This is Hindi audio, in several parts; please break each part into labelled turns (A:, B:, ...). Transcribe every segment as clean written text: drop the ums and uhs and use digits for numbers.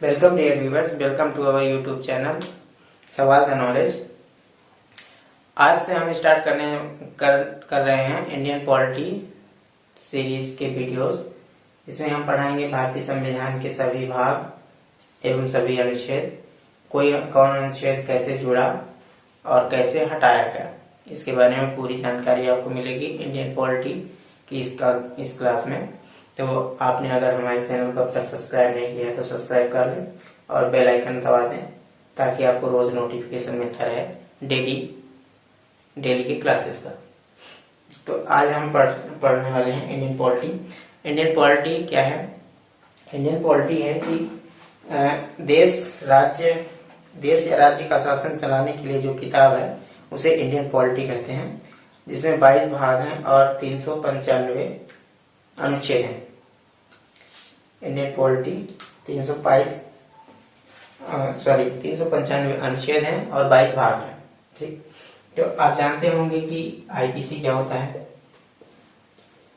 A: Welcome dear viewers, welcome to our YouTube channel सवाल का नॉलेज। आज से हम स्टार्ट कर रहे हैं इंडियन पॉलिटी सीरीज के वीडियोस। इसमें हम पढ़ाएंगे भारतीय संविधान के सभी भाग एवं सभी अनुच्छेद, कौन अनुच्छेद कैसे जुड़ा और कैसे हटाया गया, इसके बारे में पूरी जानकारी आपको मिलेगी इंडियन पॉलिटी की इस क्लास में। तो आपने अगर हमारे चैनल को अब तक सब्सक्राइब नहीं किया है तो सब्सक्राइब कर लें और बेल आइकन दबा दें ताकि आपको रोज नोटिफिकेशन मिलता रहे डेली के क्लासेस का। तो आज हम पढ़ने वाले हैं इंडियन पॉलिटी। इंडियन पॉलिटी क्या है? इंडियन पॉलिटी है कि देश या राज्य का शासन चलाने के लिए जो किताब है उसे इंडियन पॉलिटी कहते हैं, जिसमें 22 भाग हैं और 395 अनुच्छेद हैं। इंडियन पॉलिटी 395 अनुच्छेद हैं और 22 भाग हैं। ठीक, तो आप जानते होंगे कि आईपीसी क्या होता है।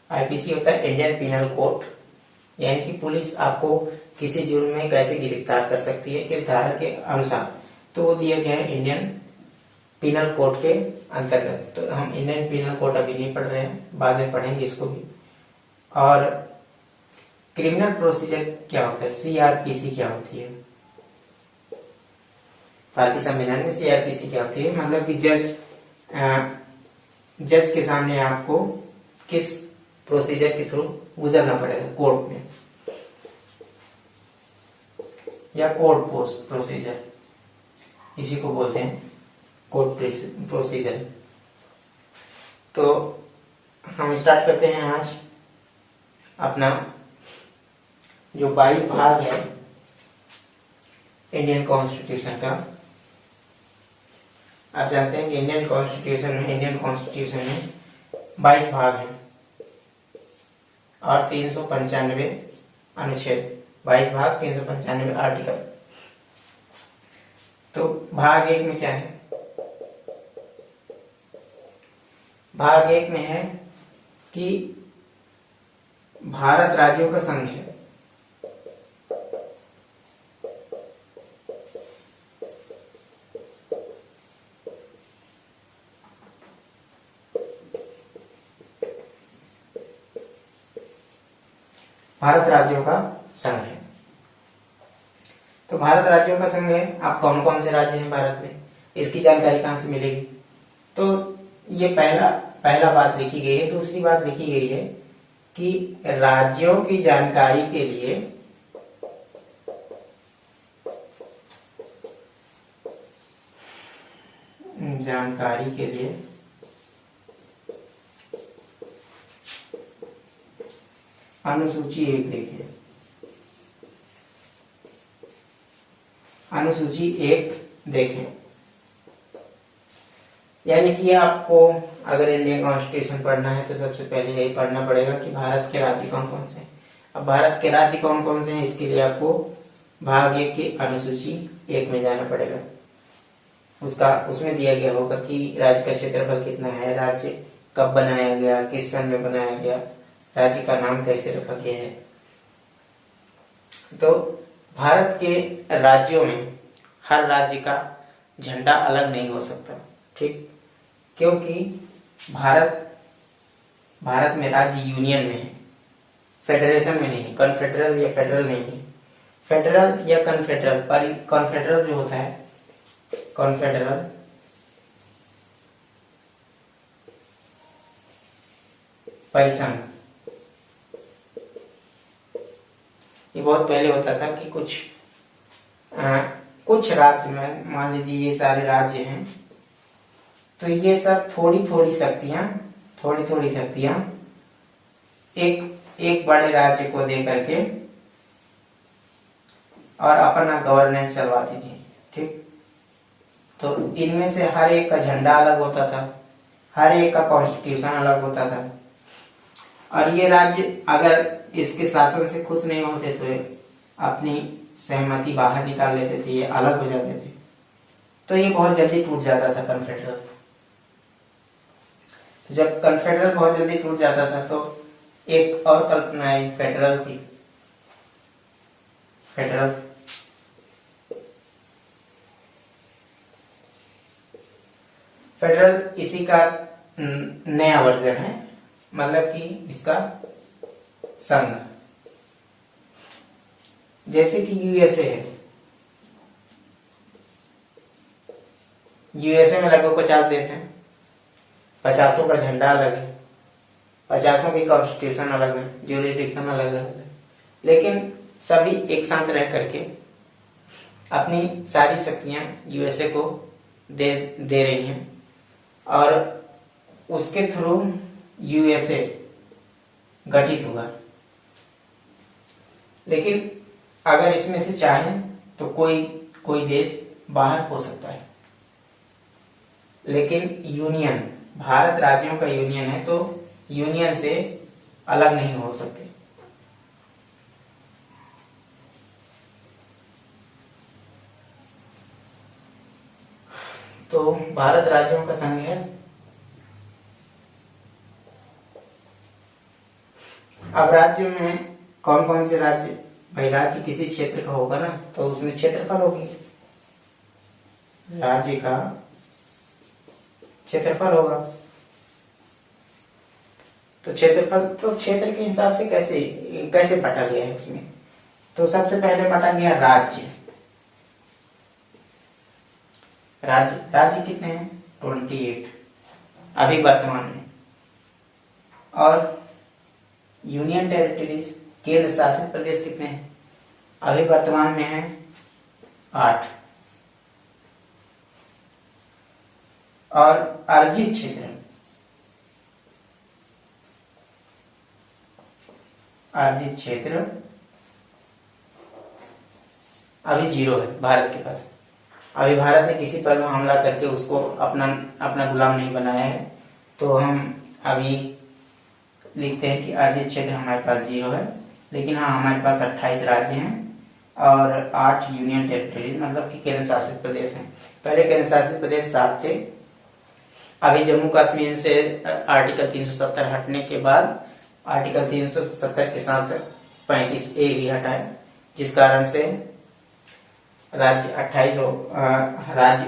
A: आईपीसी होता है इंडियन पिनल कोड, यानी कि पुलिस आपको किसी जुर्म में कैसे गिरफ्तार कर सकती है, किस धारा के अनुसार, तो वो दिया गया है इंडियन पिनल कोड के अंतर्गत। तो हम इंडियन पिनल कोड अभी नहीं पढ़ रहे हैं, बाद में पढ़ेंगे इसको भी। और क्रिमिनल प्रोसीजर क्या होता है, सीआरपीसी क्या होती है, भारतीय संविधान में सीआरपीसी क्या होती है, मतलब कि जज के सामने आपको किस प्रोसीजर के थ्रू गुजरना पड़ेगा, कोर्ट में या कोर्ट प्रोसीजर, इसी को बोलते हैं कोर्ट प्रोसीजर। तो हम स्टार्ट करते हैं आज अपना जो 22 भाग है इंडियन कॉन्स्टिट्यूशन का। आप जानते हैं कि इंडियन कॉन्स्टिट्यूशन में 22 भाग हैं और 395 अनुच्छेद, 22 भाग 395 आर्टिकल। तो भाग 1 में क्या है? भाग 1 में है कि भारत राज्यों का संघ है। भारत राज्यों का संघ है। तो भारत राज्यों का संघ है। आप कौन कौन से राज्य हैं भारत में, इसकी जानकारी कहां से मिलेगी? तो ये पहला बात लिखी गई है। दूसरी बात लिखी गई है कि राज्यों की जानकारी के लिए अनुसूची 1 देखिए, अनुसूची 1 देखें। यानी कि आपको अगर इंडियन कॉन्स्टिट्यूशन पढ़ना है तो सबसे पहले यही पढ़ना पड़ेगा कि भारत के राज्य कौन कौन से हैं। अब भारत के राज्य कौन कौन से हैं, इसके लिए आपको भाग 1 की अनुसूची 1 में जाना पड़ेगा। उसमें दिया गया होगा कि राज्य का क्षेत्रफल कितना है, राज्य कब बनाया गया, किस सन में बनाया गया, राज्य का नाम कैसे रखा गया है। तो भारत के राज्यों में हर राज्य का झंडा अलग नहीं हो सकता, ठीक, क्योंकि भारत में राज्य यूनियन में है, फेडरेशन में नहीं, कॉन्फेडरल या फेडरल नहीं है। फेडरल या कॉन्फेडरल, पर कॉन्फेडरल जो होता है, कॉन्फेडरल परिसंघ, ये बहुत पहले होता था कि कुछ राज्य में, मान लीजिए ये सारे राज्य हैं, तो ये सब थोड़ी थोड़ी शक्तियां एक बड़े राज्य को दे करके और अपना गवर्नेंस चलवाती थी, ठीक। तो इनमें से हर एक का झंडा अलग होता था, हर एक का कॉन्स्टिट्यूशन अलग होता था, और ये राज्य अगर इसके शासन से खुश नहीं होते तो अपनी सहमति बाहर निकाल लेते थे, ये अलग हो जाते थे। तो ये बहुत जल्दी टूट जाता था कन्फेडरल। तो जब कन्फेडरल बहुत जल्दी टूट जाता था तो एक और कल्पना आई फेडरल की। फेडरल फेडरल इसी का नया वर्जन है, मतलब कि इसका संघ। जैसे कि यूएसए है, यूएसए में लगभग 50 देश हैं, 50 का झंडा अलग है, 50 की कॉन्स्टिट्यूशन अलग है, ज्यूरिसडिक्शन अलग है, लेकिन सभी एक साथ रह करके अपनी सारी शक्तियां यूएसए को दे रही हैं और उसके थ्रू यूएसए गठित हुआ। लेकिन अगर इसमें से चाहे तो कोई देश बाहर हो सकता है, लेकिन यूनियन, भारत राज्यों का यूनियन है तो यूनियन से अलग नहीं हो सकते। तो भारत राज्यों का संघ है। अब राज्य में कौन कौन से राज्य, भाई राज्य किसी क्षेत्र का होगा ना, तो उसमें क्षेत्रफल होगी, राज्य का क्षेत्रफल होगा। तो क्षेत्रफल तो क्षेत्र के हिसाब से कैसे बांटा गया है उसमें, तो सबसे पहले बांटा गया राज्य। राज्य कितने हैं? 28 अभी वर्तमान में। और यूनियन टेरिटरीज, केंद्र शासित प्रदेश कितने हैं? अभी वर्तमान में है 8। और अर्जित क्षेत्र, अभी 0 है भारत के पास। अभी भारत ने किसी पर हमला करके उसको अपना गुलाम नहीं बनाया है, तो हम अभी लिखते हैं कि अर्जित क्षेत्र हमारे पास 0 है। लेकिन हाँ, हमारे पास 28 राज्य हैं और 8 यूनियन टेरिटरीज, मतलब कि केंद्र शासित प्रदेश हैं। पहले केंद्र शासित प्रदेश 7 थे। अभी जम्मू कश्मीर से आर्टिकल 370 हटने के बाद आर्टिकल 370 के साथ 35A भी हटा है, जिस कारण से राज्य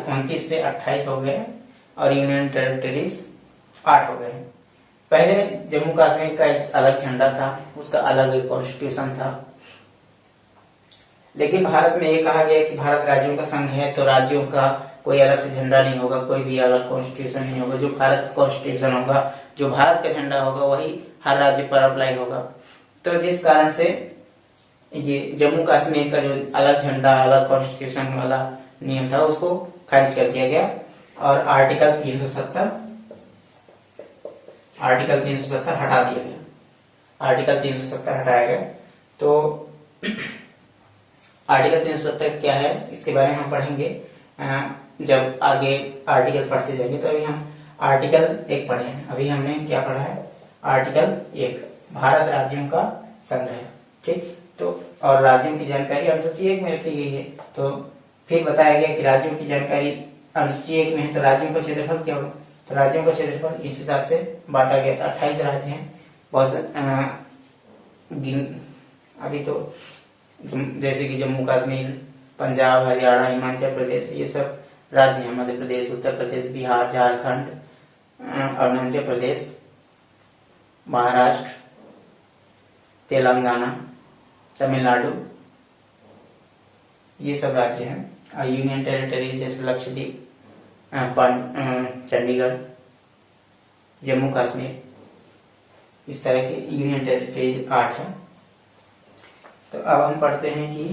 A: 29 से 28 हो गए और यूनियन टेरिटरीज 8 हो गए। पहले जम्मू कश्मीर का एक अलग झंडा था, उसका अलग कॉन्स्टिट्यूशन था। लेकिन भारत में ये कहा गया कि भारत राज्यों का संघ है, तो राज्यों का कोई अलग से झंडा नहीं होगा, कोई भी अलग कॉन्स्टिट्यूशन नहीं होगा। जो भारत कॉन्स्टिट्यूशन होगा, जो भारत का झंडा होगा, वही हर राज्य पर अप्लाई होगा। तो जिस कारण से ये जम्मू कश्मीर का जो अलग झंडा, अलग कॉन्स्टिट्यूशन वाला नियम था, उसको खारिज कर दिया गया और आर्टिकल 370 हटा दिया गया। आर्टिकल 370 हटाया गया। तो आर्टिकल 370 क्या है, इसके बारे में हम पढ़ेंगे जब आगे आर्टिकल पढ़ते जाएंगे। तो अभी हम आर्टिकल 1 पढ़े हैं। अभी हमने क्या पढ़ा है? आर्टिकल 1 भारत राज्यों का संघ है, ठीक। तो और राज्यों की जानकारी अनुसूची 1 में रखी गई है। तो फिर बताया गया कि राज्यों की जानकारी अनुसूची 1 में है, तो राज्यों का क्षेत्रफल क्या होगा? तो राज्यों का क्षेत्रफल इस हिसाब से बांटा गया था। 28 राज्य हैं। अभी तो जैसे कि जम्मू कश्मीर, पंजाब, हरियाणा, हिमाचल प्रदेश, ये सब राज्य हैं। मध्य प्रदेश, उत्तर प्रदेश, बिहार, झारखंड, अरुणाचल प्रदेश, महाराष्ट्र, तेलंगाना, तमिलनाडु, ये सब राज्य हैं। यूनियन टेरिटरी जैसे लक्षद्वीप, चंडीगढ़, जम्मू कश्मीर, इस तरह के यूनियन टेरिटरीज 8 है। तो अब हम पढ़ते हैं कि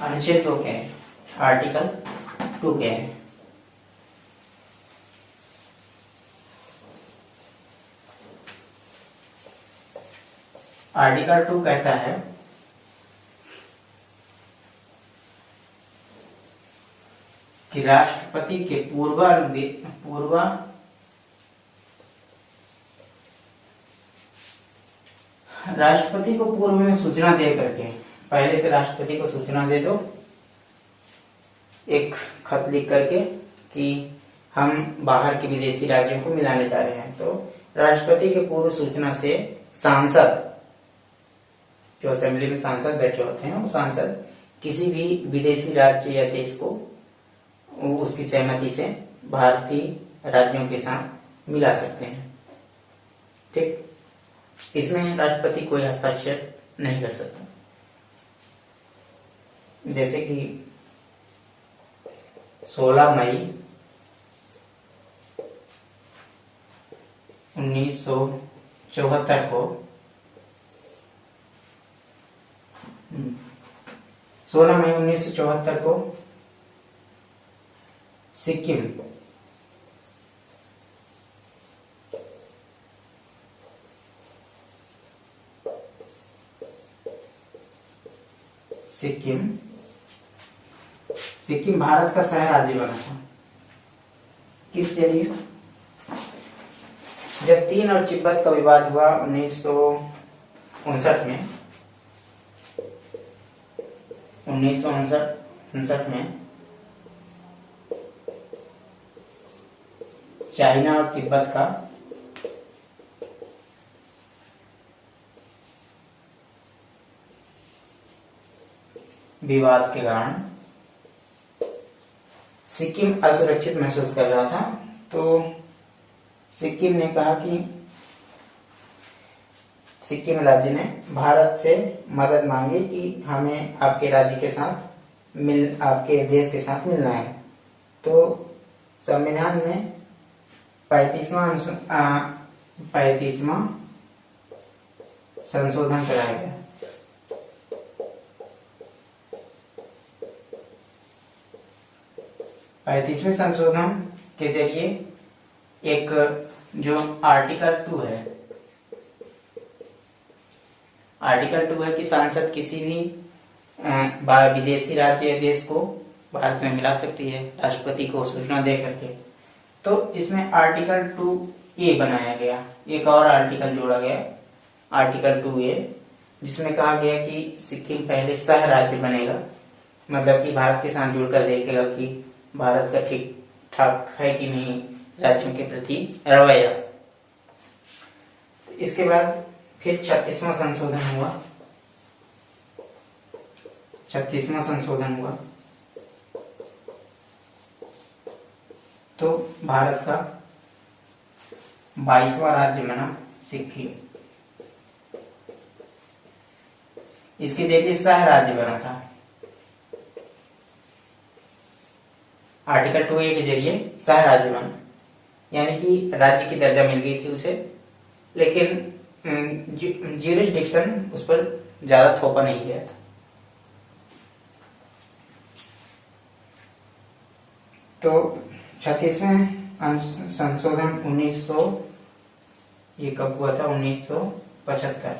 A: अनुच्छेद 2 क्या है, आर्टिकल 2 क्या है। आर्टिकल 2 कहता है कि राष्ट्रपति के राष्ट्रपति को पूर्व में सूचना दे करके, पहले से राष्ट्रपति को सूचना दे दो, एक खत लिख करके कि हम बाहर के विदेशी राज्यों को मिलाने जा रहे हैं। तो राष्ट्रपति के पूर्व सूचना से सांसद, जो असेंबली में सांसद बैठे होते हैं, वो सांसद किसी भी विदेशी राज्य या देश को उसकी सहमति से भारतीय राज्यों के साथ मिला सकते हैं। ठीक, इसमें राष्ट्रपति कोई हस्ताक्षर नहीं कर सकता। जैसे कि 16 मई 1974 को 16 मई 1974 को सिक्किम सिक्किम भारत का सह राज्य बना था। किस जरिए? जब चीन और तिब्बत का विवाद हुआ 1959 में, 1959 में चाइना और तिब्बत का विवाद के कारण सिक्किम असुरक्षित महसूस कर रहा था। तो सिक्किम ने कहा कि सिक्किम राज्य ने भारत से मदद मांगी कि हमें आपके राज्य के साथ आपके देश के साथ मिलना है। तो संविधान में 35वां संशोधन कराया गया। 35वें संशोधन के जरिए एक जो आर्टिकल 2 है कि सांसद किसी भी विदेशी राज्य या देश को भारत में मिला सकती है राष्ट्रपति को सूचना दे करके। तो इसमें आर्टिकल 2A बनाया गया, एक और आर्टिकल जोड़ा गया, आर्टिकल 2A, जिसमें कहा गया कि सिक्किम पहले सह राज्य बनेगा, मतलब कि भारत के साथ जुड़कर देखेगा कि भारत का ठीक ठाक है कि नहीं राज्यों के प्रति रवैया। इसके बाद फिर 36वां संशोधन हुआ। 36वां संशोधन हुआ तो भारत का 22वां राज्य बना सिक्किम। इसके जरिए सह राज्य बना था। आर्टिकल 2A के जरिए सह राज्य बना, यानी कि राज्य की दर्जा मिल गई थी उसे, लेकिन ज्यूरिसडिक्शन उस पर ज्यादा थोपा नहीं गया था। तो 36वें संशोधन 1900 ये कब हुआ था? 1975।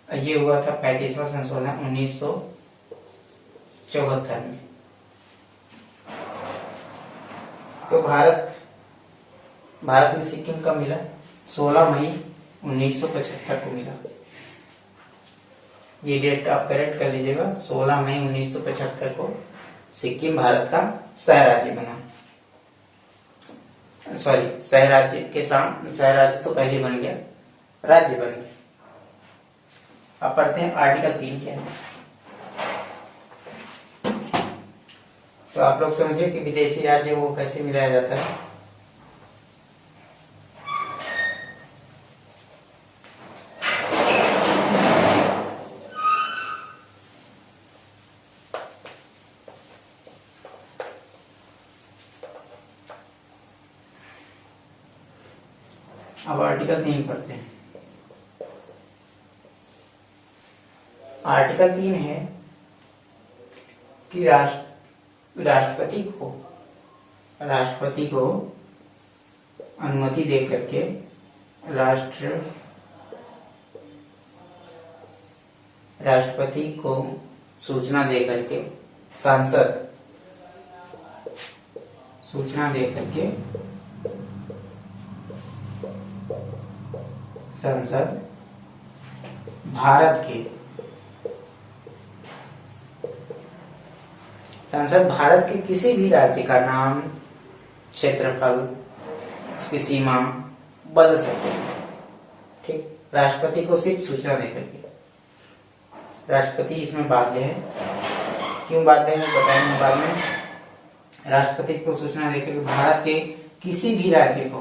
A: ये हुआ था 35वां संशोधन 1974 में। तो भारत में सिक्किम कब मिला? 16 मई 1975 को मिला। ये डेट आप करेक्ट कर लीजिएगा। 16 मई 1975 को सिक्किम भारत का सह राज्य बना। सॉरी, सह राज्य के साथ, सह राज्य तो पहले बन गया, राज्य बन गया। अब पढ़ते हैं आर्टिकल 3 क्या है। तो आप लोग समझे कि विदेशी राज्य वो कैसे मिलाया जाता है। अब आर्टिकल 3 पढ़ते हैं। आर्टिकल 3 है कि राष्ट्रपति को अनुमति दे करके राष्ट्रपति को सूचना दे करके संसद भारत के किसी भी राज्य का नाम, क्षेत्रफल, उसकी सीमा बदल सकते हैं। ठीक, राष्ट्रपति को सिर्फ सूचना देकर के। राष्ट्रपति इसमें बाध्य है। क्यों बाध्य है बताएंगे बाद में। राष्ट्रपति को सूचना देकर भारत के किसी भी राज्य को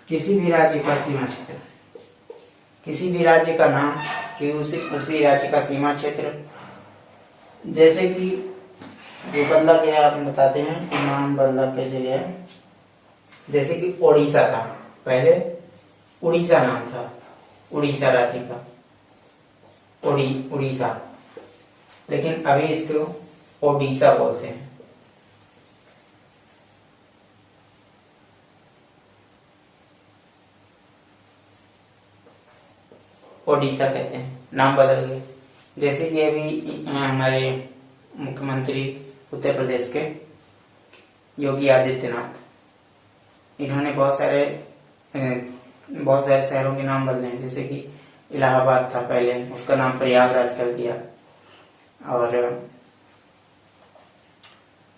A: किसी भी राज्य का सीमा क्षेत्र, किसी भी राज्य का नाम कि उसी राज्य का सीमा क्षेत्र, जैसे कि ये बदला गया, आप बताते हैं कि नाम बदला कैसे गया। जैसे कि ओडिशा था, पहले उड़ीसा नाम था, उड़ीसा राज्य का उड़ीसा, लेकिन अभी इसको ओडिशा बोलते हैं। ओडिशा कहते हैं, नाम बदल गए। जैसे कि अभी हमारे मुख्यमंत्री उत्तर प्रदेश के योगी आदित्यनाथ, इन्होंने बहुत सारे शहरों के नाम बदले हैं। जैसे कि इलाहाबाद था पहले, उसका नाम प्रयागराज कर दिया, और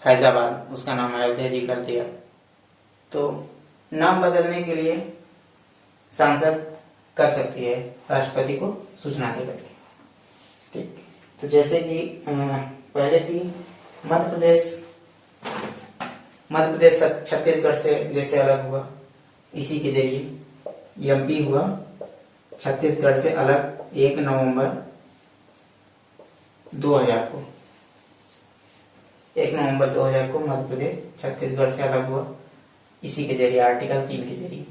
A: फैजाबाद उसका नाम अयोध्या जी कर दिया। तो नाम बदलने के लिए सांसद कर सकती है राष्ट्रपति को सूचना देकर के। ठीक, तो जैसे कि पहले की मध्य प्रदेश छत्तीसगढ़ से जैसे अलग हुआ, इसी के जरिए एमपी हुआ छत्तीसगढ़ से अलग 1 नवंबर 2000 को। 1 नवंबर 2000 को मध्य प्रदेश छत्तीसगढ़ से अलग हुआ, इसी के जरिए आर्टिकल 3 के जरिए।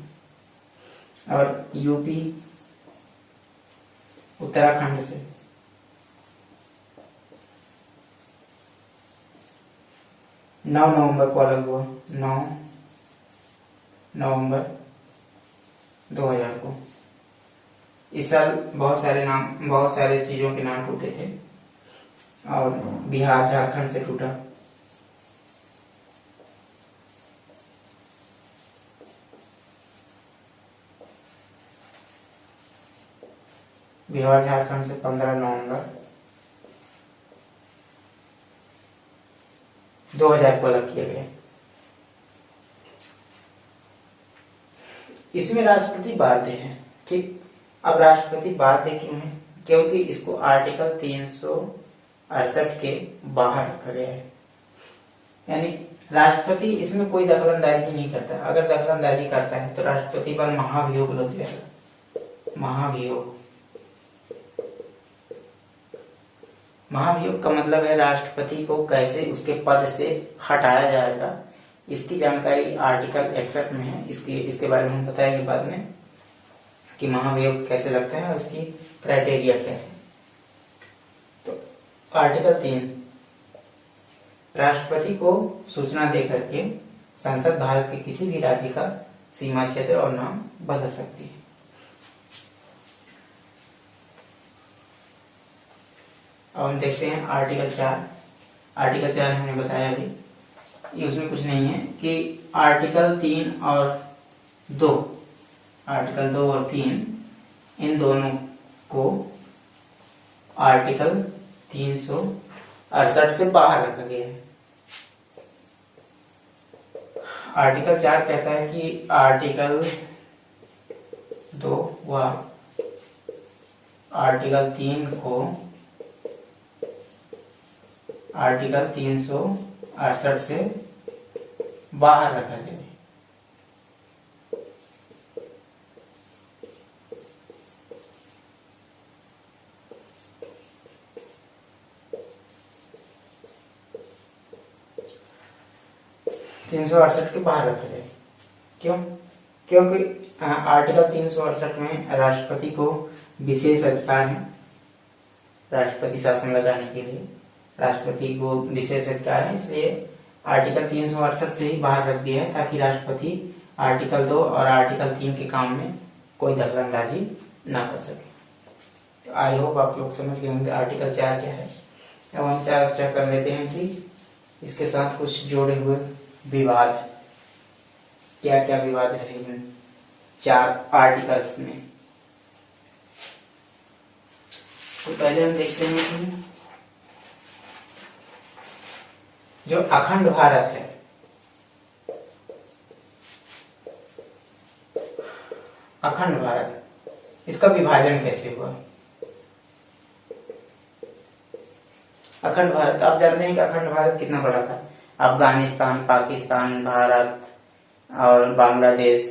A: और यूपी उत्तराखंड से 9 नवंबर को अलग हुआ, 9 नवंबर 2000 को। इस साल बहुत सारे चीजों के नाम टूटे थे, और बिहार झारखंड से टूटा। बिहार झारखंड से 15 नवंबर 2000 को अलग किया गया। इसमें राष्ट्रपति बाध्य है। ठीक, अब राष्ट्रपति बाध्य क्यों है? क्योंकि इसको आर्टिकल 368 के बाहर रखा गया है। यानी राष्ट्रपति इसमें कोई दखलंदाजी नहीं करता। अगर दखलंदाजी करता है तो राष्ट्रपति पर महाभियोग लग जाएगा। महाभियोग का मतलब है राष्ट्रपति को कैसे उसके पद से हटाया जाएगा। इसकी जानकारी आर्टिकल 61 में है। इसके बारे में हम बताएंगे बाद में कि महाभियोग कैसे लगता है और इसकी क्राइटेरिया क्या है। तो आर्टिकल 3, राष्ट्रपति को सूचना दे करके संसद भारत के किसी भी राज्य का सीमा क्षेत्र और नाम बदल सकती है। अब हम देखते हैं आर्टिकल 4। आर्टिकल 4 हमने बताया अभी, उसमें कुछ नहीं है कि आर्टिकल 3 और 2, आर्टिकल 2 और 3 इन दोनों को आर्टिकल 368 से बाहर रखा गया है। आर्टिकल 4 कहता है कि आर्टिकल 2 व आर्टिकल 3 को आर्टिकल 368 से बाहर रखा जाए। के बाहर रखा जाए। क्यों? क्योंकि आर्टिकल 368 में राष्ट्रपति को विशेष अधिकार है। राष्ट्रपति शासन लगाने के लिए राष्ट्रपति को विशेष अधिकार है, इसलिए आर्टिकल 368 से ही बाहर रख दिया है ताकि राष्ट्रपति आर्टिकल 2 और आर्टिकल 3 के काम में कोई दखलंदाजी ना कर सके। तो आई होप आप लोग समझ गए होंगे आर्टिकल 4 क्या है। अब हम चर्चा कर लेते हैं कि इसके साथ कुछ जोड़े हुए विवाद, क्या क्या विवाद रहे हैं 4 आर्टिकल्स में। तो पहले हम देखते हैं कि जो अखंड भारत है, अखंड भारत, इसका विभाजन कैसे हुआ? अखंड भारत, आप जानते हैं कि अखंड भारत कितना बड़ा था। अफगानिस्तान, पाकिस्तान, भारत और बांग्लादेश,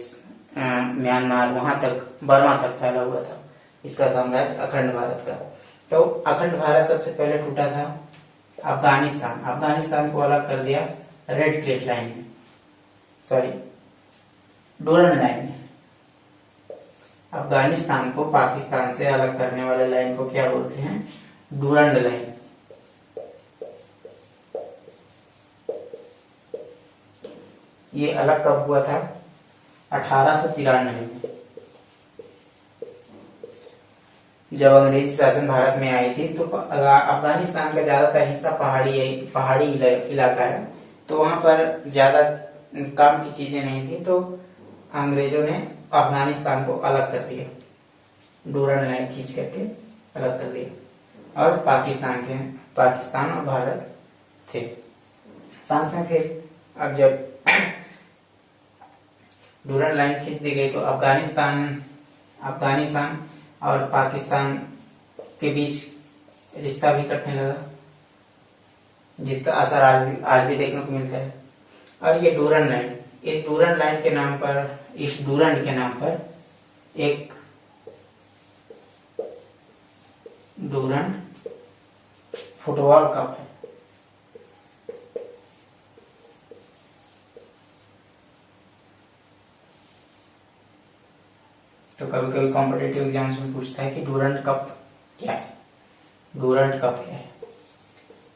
A: म्यांमार, वहां तक, बर्मा तक फैला हुआ था इसका साम्राज्य अखंड भारत का। तो अखंड भारत सबसे पहले टूटा था अफगानिस्तान को अलग कर दिया रेड क्लिफ लाइन में, सॉरी डूरन लाइन में। अफगानिस्तान को पाकिस्तान से अलग करने वाले लाइन को क्या बोलते हैं? Durand line. ये अलग कब हुआ था? 1893 में, जब अंग्रेजी शासन भारत में आई थी। तो अफगानिस्तान का ज्यादातर हिस्सा पहाड़ी इलाका है, तो वहां पर ज्यादा काम की चीजें नहीं थी, तो अंग्रेजों ने अफगानिस्तान को अलग कर दिया, डूरन लाइन खींच करके अलग कर दिया। और पाकिस्तान और भारत थे साथ में। फिर अब जब डूरन लाइन खींच दी गई तो अफगानिस्तान और पाकिस्तान के बीच रिश्ता भी कटने लगा, जिसका असर आज भी देखने को मिलता है। और ये डूरन लाइन, इस डूरन के नाम पर एक डूरन फुटबॉल कप है। तो कभी कभी कॉम्पिटेटिव एग्जाम्स में पूछता है कि डूरंट कप क्या है,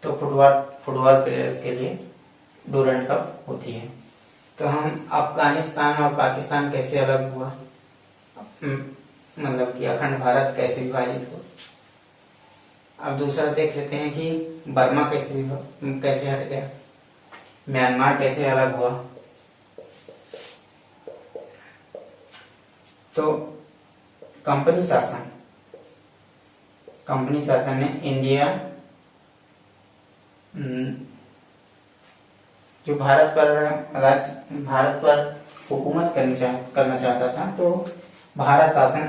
A: तो फुटबॉल प्लेयर्स के लिए डूरंट कप होती है। तो हम अफगानिस्तान और पाकिस्तान कैसे अलग हुआ, मतलब कि अखंड भारत कैसे विभाजित हुआ। अब दूसरा देख लेते हैं कि बर्मा कैसे हट गया, म्यांमार कैसे अलग हुआ। तो कंपनी शासन ने इंडिया, जो भारत पर हुकूमत करना चाहता था, तो भारत शासन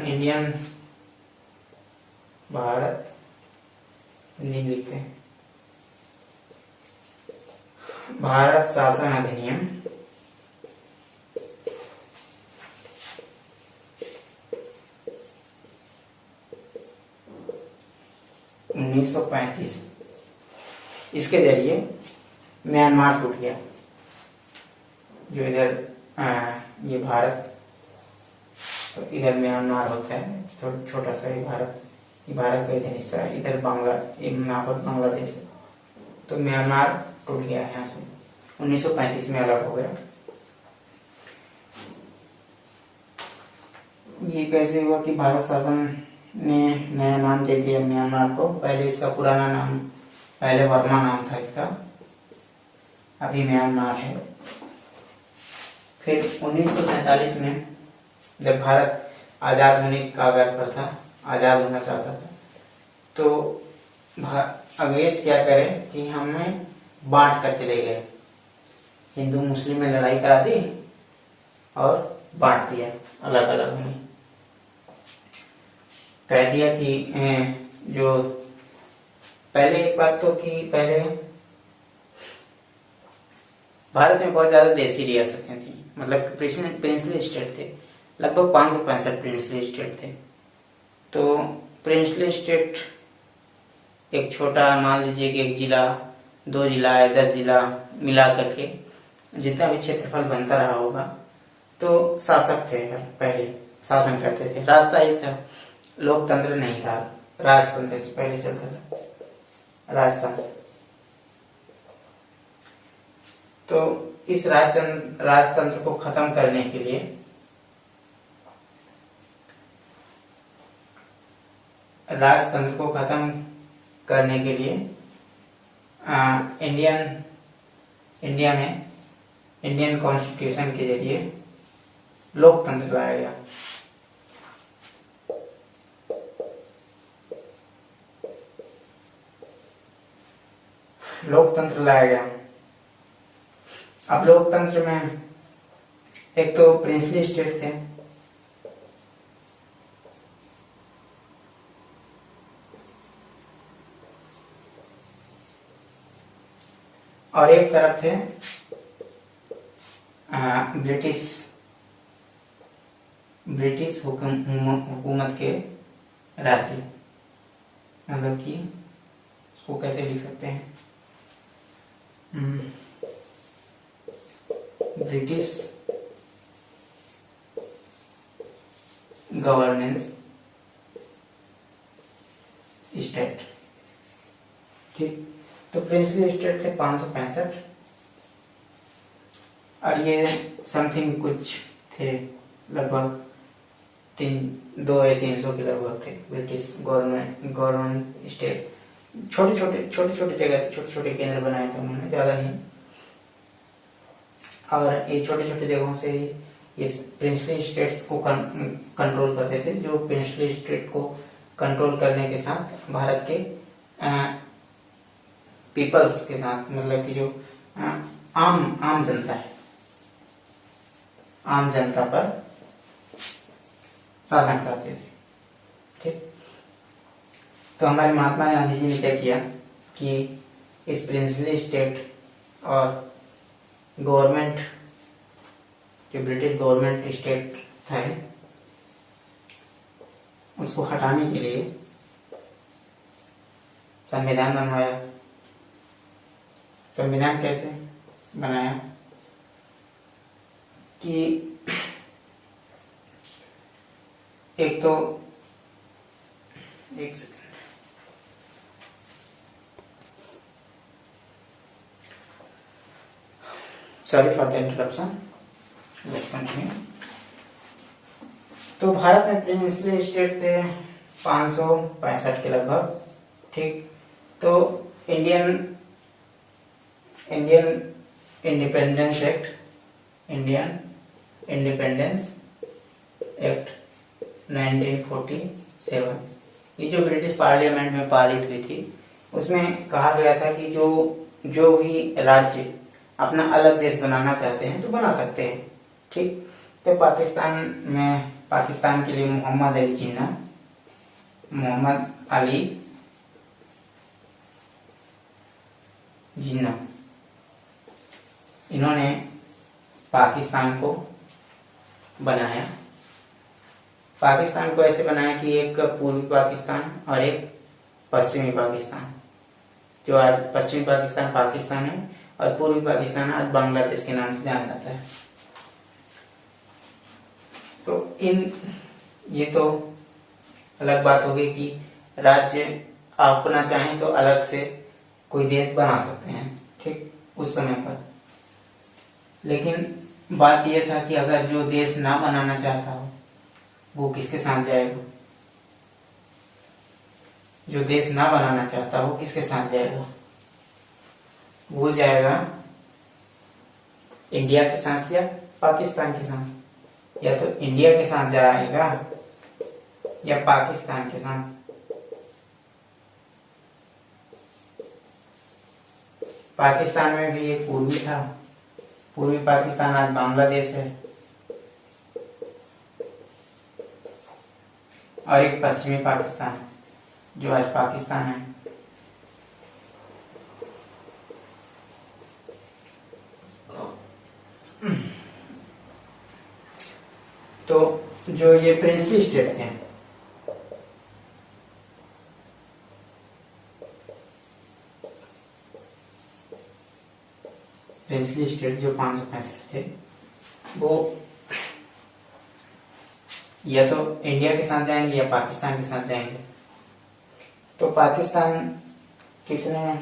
A: हिंदी लिखते हैं, भारत शासन अधिनियम 1935, इसके जरिए म्यांमार टूट गया। जो इधर ये भारत, तो इधर म्यांमार होता है, छोटा सा ये भारत का इधर हिस्सा है, इधर बांग्लादेश है। तो म्यांमार टूट गया यहाँ से, 1935 में अलग हो गया। ये कैसे हुआ कि भारत शासन ने नया नाम दे दिया म्यांमार को। पहले इसका पुराना नाम, पहले वर्मा नाम था इसका, अभी म्यांमार है। फिर 1947 में जब भारत आजाद होने की कगार पर था, आजाद होना चाहता था, तो अंग्रेज क्या करें कि हमें बांट कर चले गए, हिंदू मुस्लिम में लड़ाई करा दी और बांट दिया अलग अलग में। कह दिया कि जो पहले एक बात तो कि पहले भारत में बहुत ज्यादा देसी रियासतें थी, मतलब प्रिंसली स्टेट थे, लगभग 565 प्रिंसली स्टेट थे। तो प्रिंसली स्टेट एक छोटा, मान लीजिए कि 1 जिला, 2 जिला या 10 जिला मिला करके जितना भी क्षेत्रफल बनता रहा होगा, तो शासक थे, पहले शासन करते थे, राजशाही था, लोकतंत्र नहीं था, राजतंत्र से पहले चलता था, राजतंत्र। तो इस राजतंत्र को खत्म करने के लिए इंडियन कॉन्स्टिट्यूशन के जरिए लोकतंत्र लाया गया। अब लोकतंत्र में एक तो प्रिंसली स्टेट थे, और एक तरफ थे ब्रिटिश हुकूमत के राज्य, मतलब कि उसको कैसे लिख सकते हैं, ब्रिटिश गवर्नेंस स्टेट। ठीक, तो प्रिंसली स्टेट थे 565 और ये समथिंग कुछ थे, लगभग 2 या 300 के लगभग थे ब्रिटिश गवर्नमेंट स्टेट। छोटे छोटे जगह थे, छोटे छोटे केंद्र बनाए थे उन्होंने, ज्यादा नहीं। और ये छोटे छोटे जगहों से ही इस प्रिंसली स्टेट्स को कंट्रोल करते थे, जो प्रिंसली स्टेट को कंट्रोल करने के साथ भारत के पीपल्स के साथ, मतलब कि जो आम जनता है, आम जनता पर शासन करते थे। ठीक, तो हमारे महात्मा गांधी जी ने क्या किया कि इस प्रिंसली स्टेट और गवर्नमेंट, जो ब्रिटिश गवर्नमेंट स्टेट था, उसको हटाने के लिए संविधान बनवाया। संविधान कैसे बनाया कि एक तो, एक second, sorry for the interruption, let's continue. तो भारत में प्रिंसली स्टेट थे 565 के लगभग। ठीक, तो इंडियन इंडिपेंडेंस एक्ट 1947, ये जो ब्रिटिश पार्लियामेंट में पारित हुई थी, उसमें कहा गया था कि जो भी राज्य अपना अलग देश बनाना चाहते हैं तो बना सकते हैं। ठीक, तो पाकिस्तान के लिए मोहम्मद अली जिन्ना, इन्होंने पाकिस्तान को बनाया। पाकिस्तान को ऐसे बनाया कि एक पूर्वी पाकिस्तान और एक पश्चिमी पाकिस्तान। जो आज पश्चिमी पाकिस्तान पाकिस्तान है और पूर्वी पाकिस्तान आज बांग्लादेश के नाम से जाना जाता है। तो ये तो अलग बात हो गई कि राज्य अपना चाहें तो अलग से कोई देश बना सकते हैं, ठीक, उस समय पर। लेकिन बात यह था कि अगर जो देश ना बनाना चाहता हो वो किसके साथ जाएगा? जो देश ना बनाना चाहता हो किसके साथ जाएगा? वो जाएगा इंडिया के साथ या पाकिस्तान के साथ। या तो इंडिया के साथ जाएगा या पाकिस्तान के साथ। पाकिस्तान में भी एक पूर्वी था, पूर्वी पाकिस्तान आज बांग्लादेश है, और एक पश्चिमी पाकिस्तान जो आज पाकिस्तान है। तो जो ये प्रिंसली स्टेट थे, प्रिंसली स्टेट जो 565 थे, वो या तो इंडिया के साथ जाएंगे या पाकिस्तान के साथ जाएंगे। तो पाकिस्तान कितने,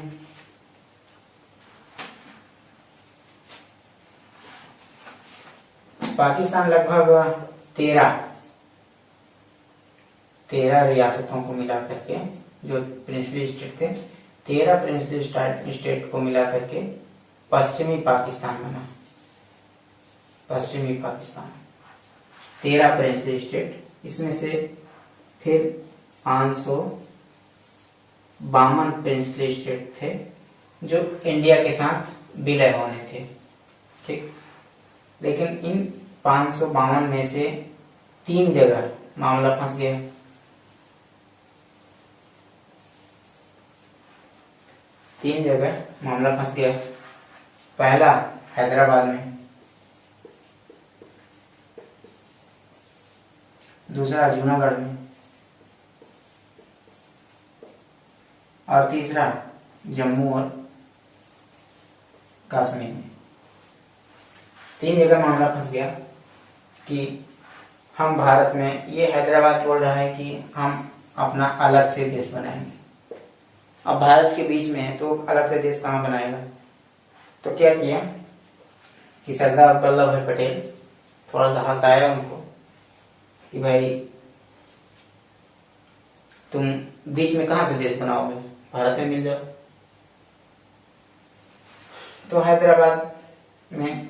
A: पाकिस्तान लगभग 13 रियासतों को मिला करके, जो प्रिंसली स्टेट थे, 13 प्रिंसली स्टेट को मिला करके पश्चिमी पाकिस्तान बना। पश्चिमी पाकिस्तान 13 प्रिंसली स्टेट, इसमें से फिर 552 प्रिंसली स्टेट थे जो इंडिया के साथ विलय होने थे, ठीक। लेकिन इन 552 में से 3 जगह मामला फंस गया। 3 जगह मामला फंस गया। पहला हैदराबाद में, दूसरा जूनागढ़ में, और तीसरा जम्मू और कश्मीर में। 3 जगह मामला फंस गया कि हम भारत में, ये हैदराबाद बोल रहा है कि हम अपना अलग से देश बनाएंगे। अब भारत के बीच में है तो अलग से देश कहाँ बनाएगा। तो क्या किया कि सरदार वल्लभ भाई पटेल थोड़ा सा हटाया उनको कि भाई तुम बीच में कहाँ से देश बनाओगे, भारत में मिल जाओ। तो हैदराबाद में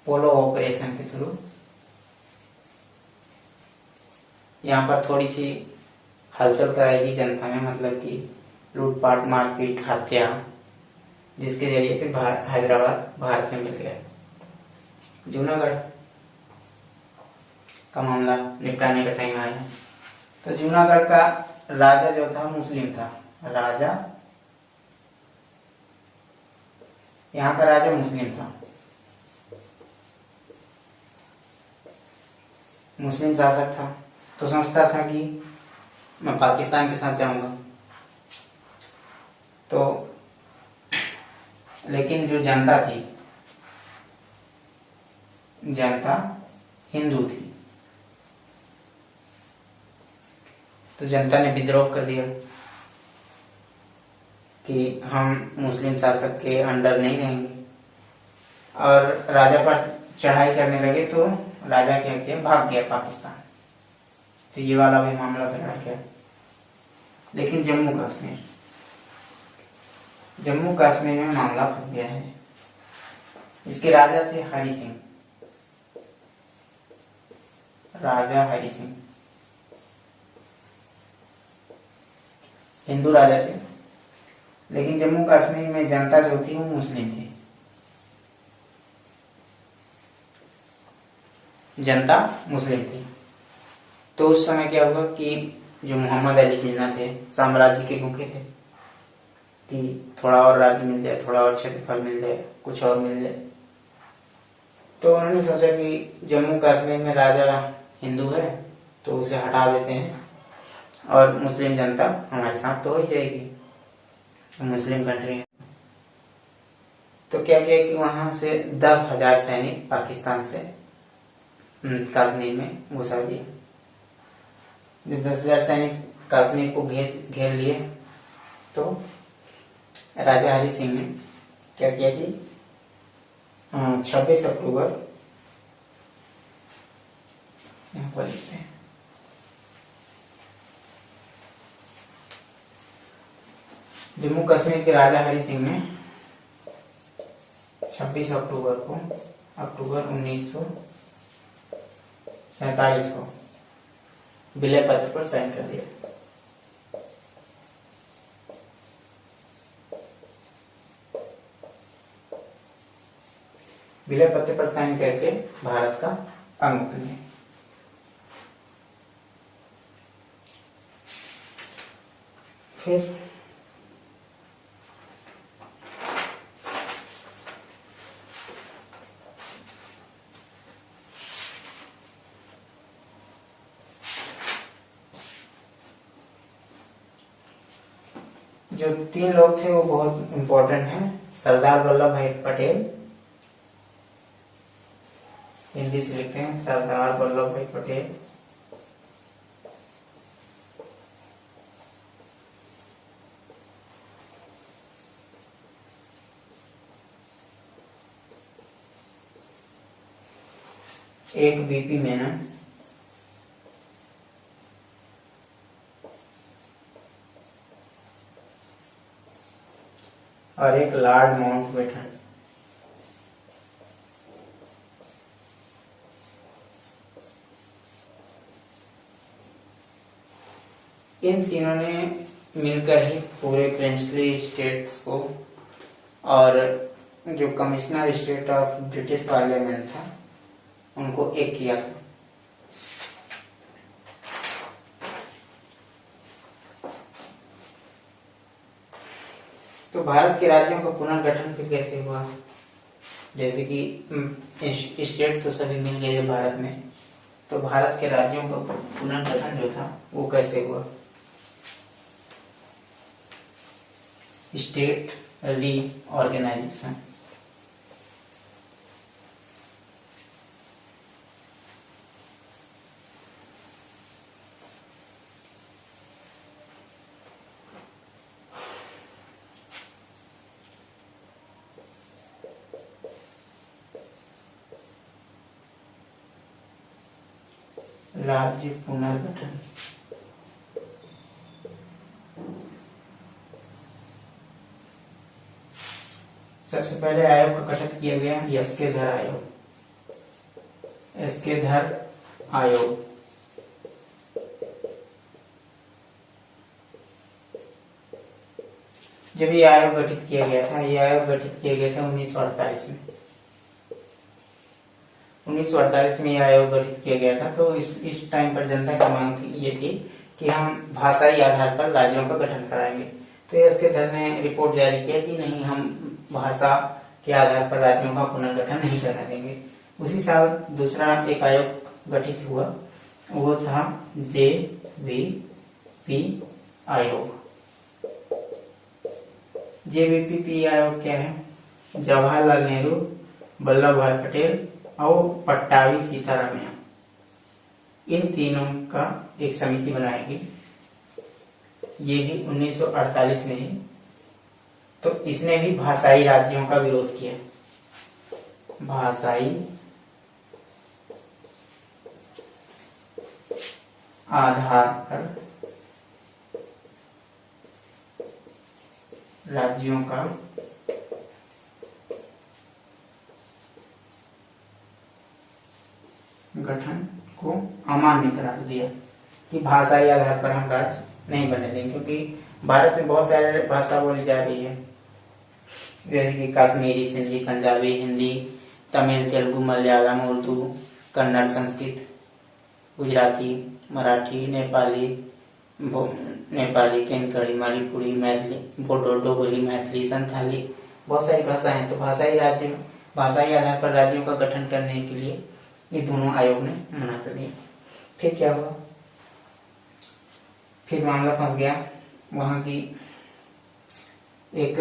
A: पोलो ऑपरेशन के थ्रू यहाँ पर थोड़ी सी हलचल कराएगी जनता में, मतलब कि लूटपाट, मारपीट, हत्या, जिसके जरिए फिर हैदराबाद भारत में मिल गया। जूनागढ़ का मामला निपटाने का टाइम आया। तो जूनागढ़ का राजा जो था मुस्लिम था, राजा, यहाँ का राजा मुस्लिम था, मुस्लिम शासक था। तो सोचता था कि मैं पाकिस्तान के साथ जाऊंगा। तो लेकिन जो जनता थी, जनता हिंदू थी, तो जनता ने विद्रोह कर दिया कि हम मुस्लिम शासक के अंडर नहीं रहेंगे, और राजा पर चढ़ाई करने लगे। तो राजा क्या किया, भाग गया पाकिस्तान। तो ये वाला भी मामला से हट गया। लेकिन जम्मू कश्मीर में मामला फंस गया है। इसके राजा थे हरि सिंह, राजा हरि सिंह हिंदू राजा थे, लेकिन जम्मू कश्मीर में जनता जो थी वो मुस्लिम थी। जनता मुस्लिम थी। तो उस समय क्या हुआ कि जो मोहम्मद अली जिन्ना थे, साम्राज्य के भूखे थे कि थोड़ा और राज्य मिल जाए, थोड़ा और क्षेत्रफल मिल जाए, कुछ और मिल जाए। तो उन्होंने सोचा कि जम्मू कश्मीर में राजा हिंदू है तो उसे हटा देते हैं और मुस्लिम जनता हमारे साथ तो हो ही जाएगी, मुस्लिम कंट्री है। तो क्या किया कि वहां से 10,000 सैनिक पाकिस्तान से कश्मीर में घुसा दिए। जब 10,000 सैनिक कश्मीर को घेर लिए तो राजा हरि सिंह ने क्या किया कि 26 अक्टूबर, यहाँ पर लिखते हैं, जम्मू कश्मीर के राजा हरि सिंह ने 26 अक्टूबर को, अक्टूबर 1947 को विलय पत्र पर साइन कर दिया। विलय पत्र पर साइन करके भारत का अंग बन गया। फिर जो 3 लोग थे वो बहुत इंपॉर्टेंट हैं। सरदार वल्लभ भाई पटेल, हिंदी से लिखते हैं सरदार वल्लभ भाई पटेल, एक बीपी मेनन, और एक लॉर्ड माउंटबेटन। इन तीनों ने मिलकर ही पूरे प्रिंसली स्टेट्स को और जो commissioner state of British parliament था उनको एक किया था। तो भारत के राज्यों का पुनर्गठन फिर कैसे हुआ? जैसे कि स्टेट तो सभी मिल गए थे भारत में, तो भारत के राज्यों का पुनर्गठन जो था वो कैसे हुआ? State reorganisation. राज्य पुनर्गठन। सबसे पहले आयोग का गठन किया गया एस्केधर आयोग। एस्केधर आयोग जब ये आयोग गठित किया गया था, ये आयोग गठित किया गया था 1948 में। 1948 में यह आयोग गठित किया गया था। तो इस टाइम पर जनता की मांग थी, ये थी कि हम भाषाई आधार पर राज्यों का गठन कराएंगे। तो एस्केधर ने रिपोर्ट जारी किया कि नहीं, हम भाषा के आधार पर राज्यों का पुनर्गठन नहीं करने देंगे। उसी साल दूसरा एक आयोग गठित हुआ, वो था जेवीपी आयोग। जेवीपी आयोग क्या है? जवाहरलाल नेहरू, वल्लभ भाई पटेल और पट्टाभी सीतारामैया, इन तीनों का एक समिति बनाएगी। ये भी 1948 में ही। तो इसने भी भाषाई राज्यों का विरोध किया। भाषाई आधार पर राज्यों का गठन को अमान्य करार दिया कि भाषाई आधार पर हम राज्य नहीं बने देंगे, क्योंकि भारत में बहुत सारे भाषा बोली जा रही है, जैसे कि कश्मीरी, सिंधी, पंजाबी, हिंदी, तमिल, तेलुगु, मलयालम, उर्दू, कन्नड़, संस्कृत, गुजराती, मराठी, नेपाली, केनकड़ी, मणिपुरी, मैथिली, बोडो, डोगरी, मैथिली, संथाली, बहुत सारी भाषाएं हैं। तो भाषाई आधार पर राज्यों का गठन करने के लिए ये दोनों आयोग ने मना कर दिया। फिर क्या हुआ? फिर मामला फंस गया वहां की एक,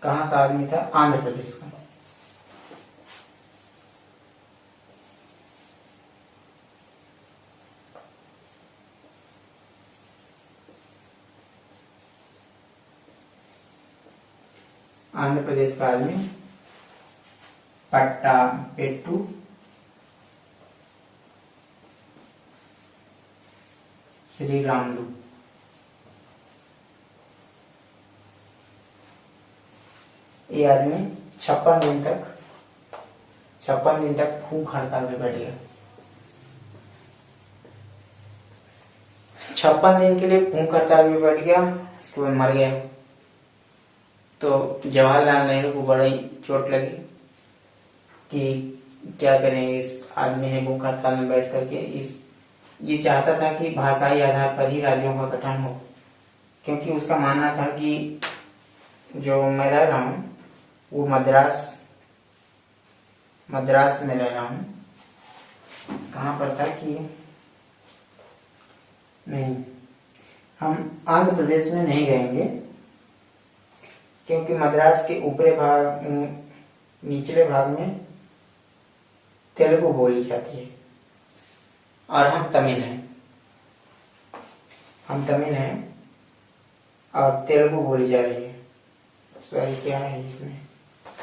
A: कहाँ का आदमी था? आंध्र प्रदेश का। आंध्र प्रदेश का आदमी पेट्टू श्रीरामुलु। ये आदमी 56 दिन तक भूख हड़ताल में बैठ गया। 56 दिन के लिए भूख हड़ताल में बैठ गया, इसके बाद मर गया। तो जवाहरलाल नेहरू को बड़ी चोट लगी कि क्या करें, इस आदमी ने भूख हड़ताल में बैठ करके ये चाहता था कि भाषाई आधार पर ही राज्यों का गठन हो, क्योंकि उसका मानना था कि जो मैं रह रहा हूँ वो मद्रास में रह रहा हूँ। कहाँ पर था कि नहीं, हम आंध्र प्रदेश में नहीं रहेंगे, क्योंकि मद्रास के निचले भाग में तेलुगु बोली जाती है और हम तमिल हैं और तेलुगु बोली जा रही है। सॉरी, क्या है इसमें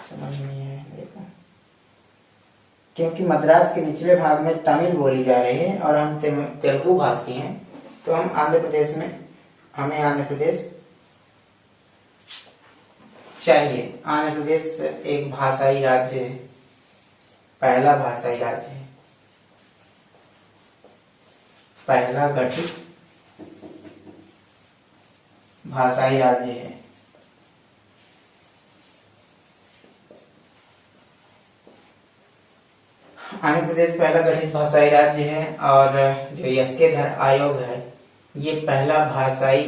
A: समझ नहीं है मेरे को, क्योंकि मद्रास के निचले भाग में तमिल बोली जा रही है और हम तेलुगु भाषी हैं। तो हमें आंध्र प्रदेश चाहिए। आंध्र प्रदेश एक भाषाई राज्य है, पहला भाषाई राज्य है, पहला गठित भाषाई राज्य है। आंध्र प्रदेश पहला गठित भाषाई राज्य है और जो एस्केधर आयोग है ये पहला भाषाई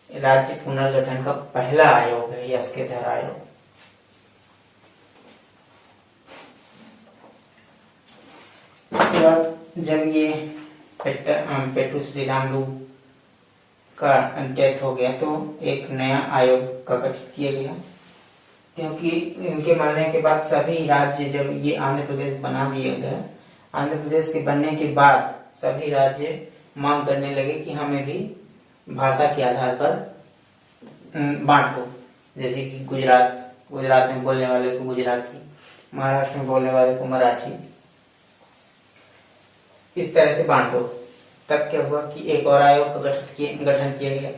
A: राज्य पुनर्गठन का पहला आयोग है, यस्केधर आयोग। उसके बाद जब ये पेट्टू श्रीरामुलु का डेथ हो गया तो एक नया आयोग का गठन किया गया, क्योंकि इनके मरने के बाद सभी राज्य, जब ये आंध्र प्रदेश बना दिया गया, आंध्र प्रदेश के बनने के बाद सभी राज्य मांग करने लगे कि हमें भी भाषा के आधार पर बांटो। जैसे कि गुजरात में बोलने वाले को गुजराती, महाराष्ट्र में बोलने वाले को मराठी, इस तरह से बांटो। तब क्या हुआ कि एक और आयोग का गठन किया गया।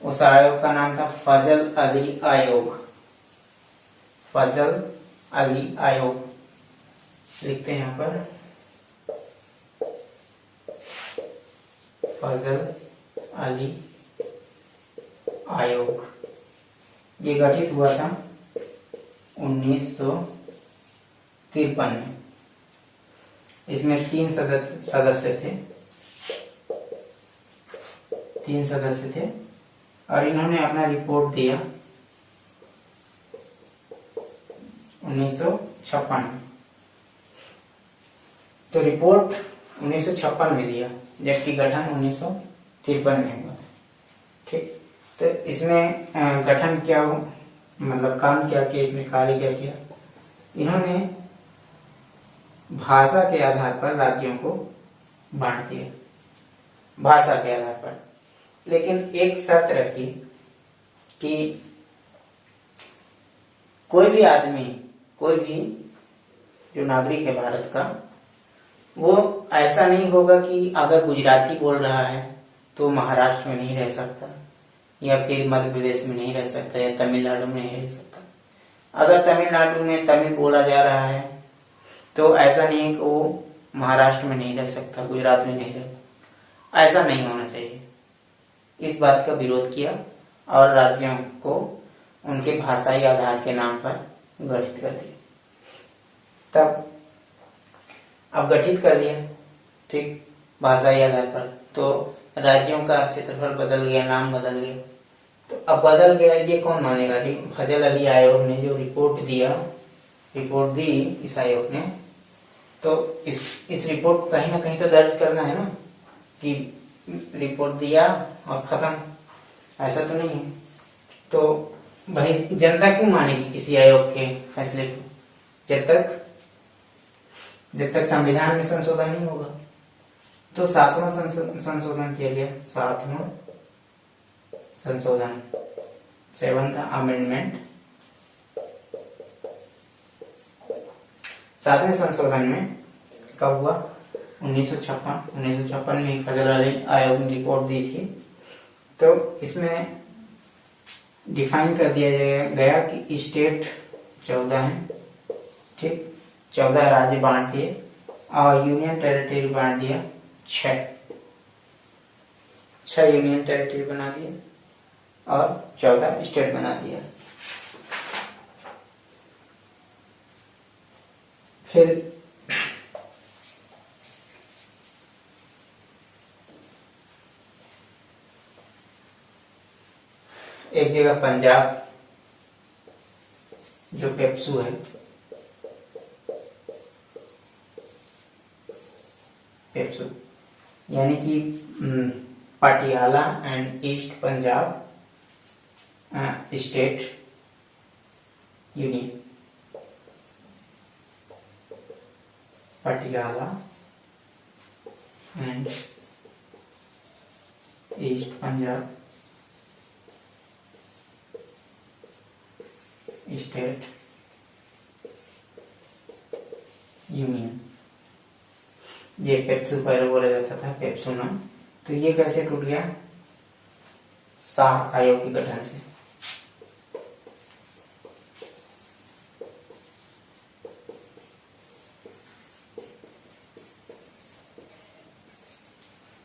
A: उस आयोग का नाम था फजल अली आयोग। फजल अली आयोग लिखते हैं यहाँ पर, फजल अली आयोग। ये गठित हुआ था 1953 में। इसमें 3 सदस्य थे और इन्होंने अपना रिपोर्ट दिया 1956 में। तो रिपोर्ट 1956 में दिया, जबकि गठन 1953 में हुआ था। ठीक, तो इसमें गठन क्या हो, मतलब काम क्या किया, इसमें कार्य क्या किया, इन्होंने भाषा के आधार पर राज्यों को बांट दिया, भाषा के आधार पर। लेकिन एक शर्त रखी कि कोई भी आदमी, कोई भी जो नागरिक है भारत का, वो ऐसा नहीं होगा कि अगर गुजराती बोल रहा है तो महाराष्ट्र में नहीं रह सकता, या फिर मध्य प्रदेश में नहीं रह सकता, या तमिलनाडु में नहीं रह सकता। अगर तमिलनाडु में तमिल बोला जा रहा है तो ऐसा नहीं है कि वो महाराष्ट्र में नहीं रह सकता, गुजरात में नहीं रह सकता। ऐसा नहीं होना चाहिए। इस बात का विरोध किया और राज्यों को उनके भाषाई आधार के नाम पर गठित कर दिया। तब अब गठित कर दिया, ठीक, भाषाई आधार पर, तो राज्यों का क्षेत्रफल बदल गया, नाम बदल गया। तो अब बदल गया, ये कौन मानेगा? फजल अली आयोग ने जो रिपोर्ट दी इस आयोग ने, तो इस रिपोर्ट को कहीं ना कहीं तो दर्ज करना है ना, कि रिपोर्ट दिया और खत्म, ऐसा तो नहीं है। तो भाई जनता क्यों मानेगी किसी आयोग के फैसले को, जब तक संविधान में संशोधन नहीं होगा। तो 7वां संशोधन किया गया, 7वां संशोधन, 7th अमेंडमेंट। 7वें संशोधन में कब हुआ? 1956 में फजल अली आयोग ने रिपोर्ट दी थी। तो इसमें डिफाइन कर दिया गया कि स्टेट 14 है, ठीक, 14 राज्य बांट दिए और यूनियन टेरिटरी बांट दिया 6 यूनियन टेरिटरी बना दिए और 14 स्टेट बना दिया। फिर एक जगह पंजाब, जो पेप्सू है, पेप्सू यानी कि Patiala and east Punjab state union, Patiala and east Punjab state union, ये पेप्सू पहले बोला जाता था, पेप्सू नाम। तो ये कैसे टूट गया? शाह आयोग के गठन से।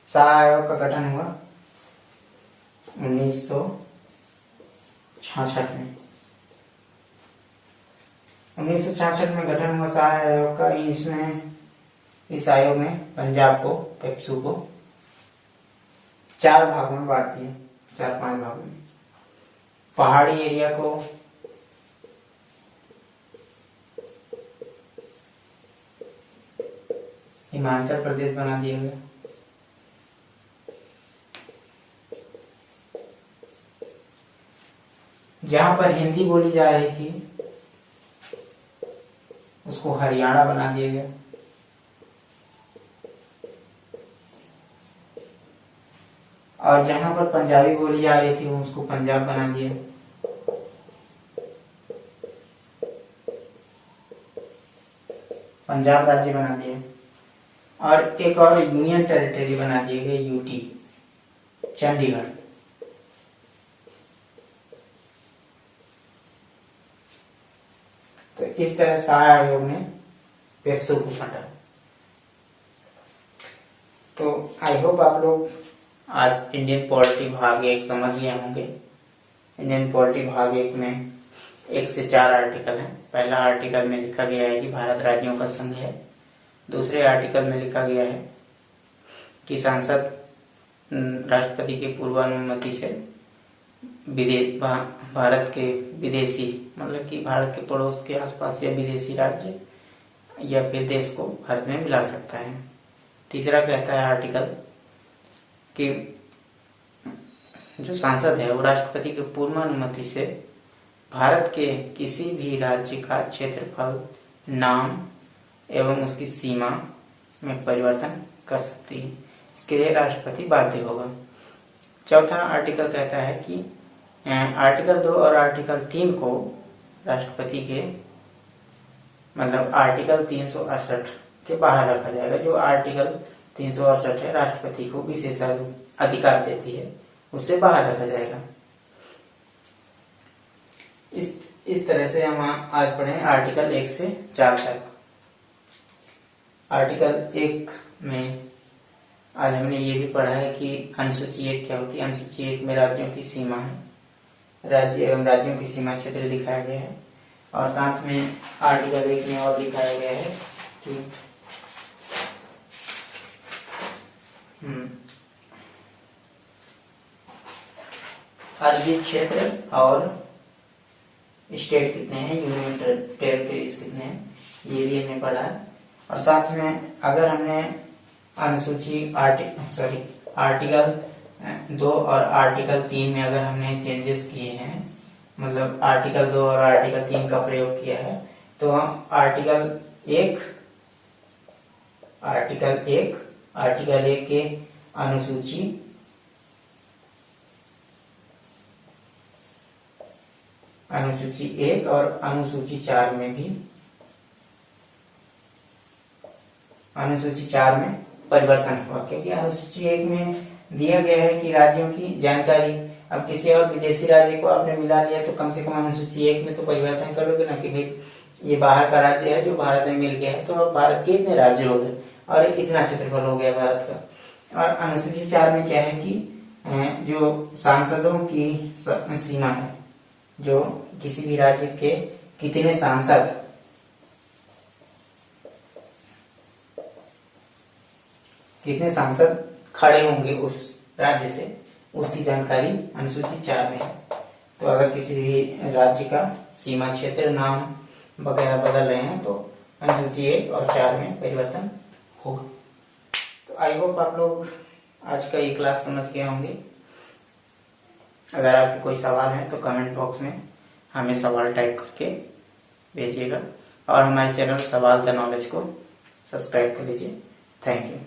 A: शाह आयोग का गठन हुआ 1966 में। 1966 में गठन हुआ शाह आयोग का। इस आयोग ने पंजाब को, पेप्सू को 4 भागों में बांट दिया। 4-5 भागों में। पहाड़ी एरिया को हिमाचल प्रदेश बना दिया गया। जहां पर हिंदी बोली जा रही थी उसको हरियाणा बना दिया गया। और जहां पर पंजाबी बोली जा रही थी उसको पंजाब बना दिया। पंजाब राज्य बना दिया। और एक और यूनियन टेरिटरी बना दिए गए, यूटी, चंडीगढ़। तो इस तरह सहाय आयोग ने पेप्सो को फटा। तो आई होप आप लोग आज इंडियन पॉलिटी भाग 1 समझ लिए होंगे। इंडियन पॉलिटी भाग 1 में 1 से 4 आर्टिकल हैं। पहला आर्टिकल में लिखा गया है कि भारत राज्यों का संघ है। दूसरे आर्टिकल में लिखा गया है कि सांसद राष्ट्रपति की पूर्वानुमति से भारत के विदेशी, मतलब कि भारत के पड़ोस के आसपास या विदेशी राज्य या फिर देश को भारत में मिला सकता है। तीसरा कहता है आर्टिकल कि जो सांसद है वो राष्ट्रपति की पूर्वानुमति से भारत के किसी भी राज्य का क्षेत्रफल, नाम एवं उसकी सीमा में परिवर्तन कर सकती है। इसके लिए राष्ट्रपति बाध्य होगा। चौथा आर्टिकल कहता है कि आर्टिकल 2 और आर्टिकल 3 को राष्ट्रपति के, मतलब आर्टिकल 368 के बाहर रखा जाएगा। जो आर्टिकल 368 है राष्ट्रपति को विशेष अधिकार देती है, उससे बाहर रखा जाएगा। इस तरह से हम आज पढ़े आर्टिकल 1 से 4 तक। आर्टिकल 1 में आज हमने ये भी पढ़ा है कि अनुसूची 1 क्या होती है। अनुसूची 1 में राज्यों की सीमा है, राज्य एवं राज्यों की सीमा क्षेत्र दिखाया गया है। और साथ में आर्टिकल 1 में और दिखाया गया है कि अर्जित क्षेत्र और स्टेट कितने हैं, यूनियन टेरिटरीज कितने हैं, ये भी हमने पढ़ा है। और साथ में अगर हमने अनुसूची आर्टिकल 2 और आर्टिकल 3 में अगर हमने चेंजेस किए हैं, मतलब आर्टिकल 2 और आर्टिकल 3 का प्रयोग किया है, तो हम आर्टिकल 1 के अनुसूची अनुसूची 1 और अनुसूची 4 में भी अनुसूची 4 में परिवर्तन हुआ, क्योंकि अनुसूची 1 में दिया गया है कि राज्यों की जानकारी। अब किसी और विदेशी राज्य को आपने मिला लिया तो कम से कम अनुसूची 1 में तो परिवर्तन करोगे ना कि भाई ये बाहर का राज्य है जो भारत में मिल गया है, तो अब भारत के इतने राज्य हो गए और इतना क्षेत्रफल हो गया भारत का। और अनुसूची 4 में क्या है कि जो सांसदों की सीमा है, जो किसी भी राज्य के कितने सांसद खड़े होंगे उस राज्य से, उसकी जानकारी अनुसूची 4 में है। तो अगर किसी भी राज्य का सीमा क्षेत्र, नाम वगैरह बदल रहे हैं तो अनुसूची 1 और 4 में परिवर्तन होगा। तो आई होप आप लोग आज का ये क्लास समझ गए होंगे। अगर आपके कोई सवाल है तो कमेंट बॉक्स में हमें सवाल टाइप करके भेजिएगा और हमारे चैनल सवाल द नॉलेज को सब्सक्राइब कर लीजिए। Thank you.